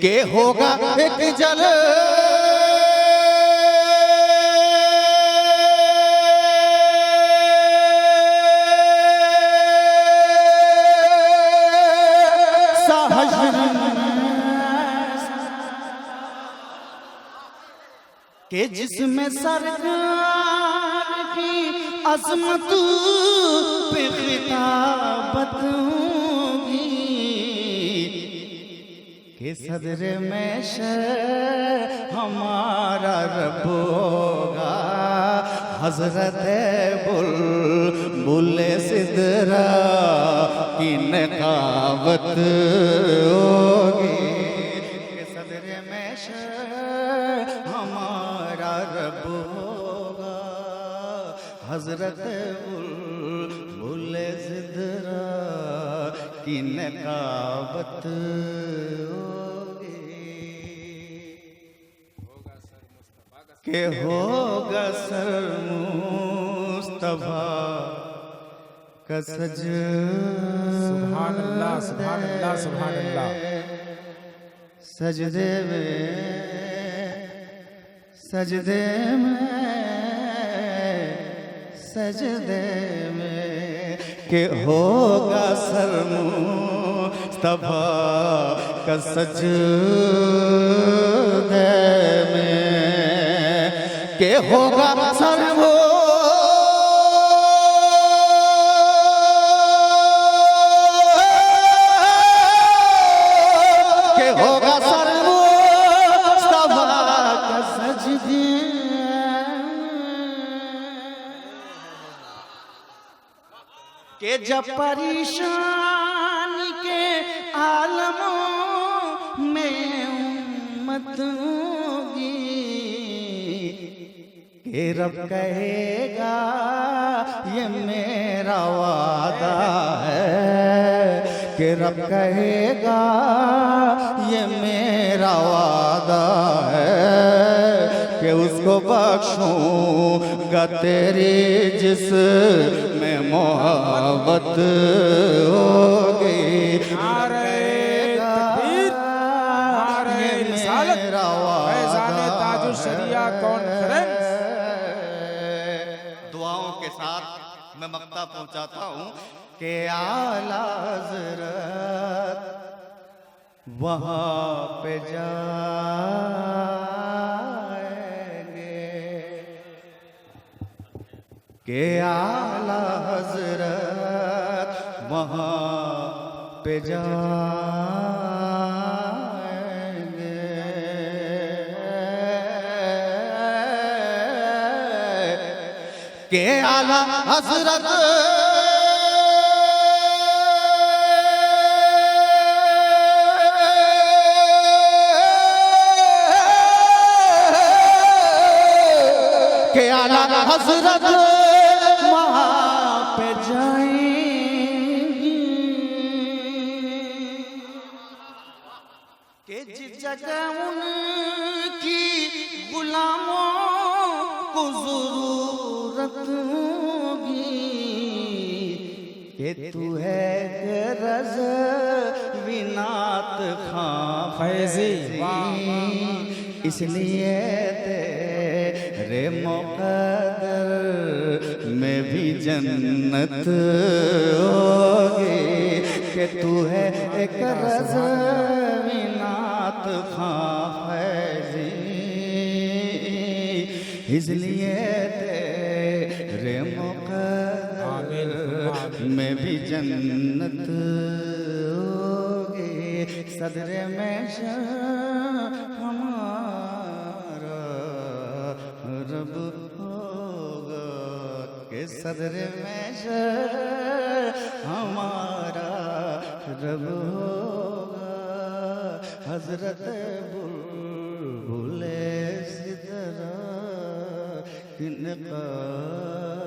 के होगा एक जल के जिसमें सरकार की अजमत पे खिताबत होगी के सदर में हमारा रब होगा हजरत बुल्बुल सिदरा की नकावत होगी के सदर में हमारा रब होगा हजरत बुल्बुल सिदरा की नकावत के होगा सर मुस्तफा का सज सुभान अल्लाह सुभान अल्लाह सुभान अल्लाह सजदे में सजदे में सजदे में के होगा सर मुस्तफा का सजदे में के होगा सर के होगा सर मुस्तफा का सजदे के जब परेशानी के आलमों में उम्मत होगी के रब कहेगा ये मेरा वादा है कि रब कहेगा ये मेरा वादा है कि उसको बख्शूंगा तेरी जिसमें मोहब्बत होगी दुआओं के साथ मैं मक्ता पहुंचाता हूं कि आला हज़रत वहां पे जाएंगे कि आला हज़रत वहां पे जाएंगे के आला हज़रत के आला हज़रत वहाँ पे जाएंगे कि जिस जगह उनकी गुलामों को ज़रूरत होगी कि तू है गरज विनात खां फैज़ी इसलिए तेरे मुक़द्दर में भी जन्नत होगी कि तू है एक गरज विनात खां फैज़ी इसलिए तेरे मुक़द्दर में भी जन्नत होगी सदरे में हमारा रब होगा के सदरे में हमारा रब होगा हजरत बुल्बुल सिदरा की नकाबत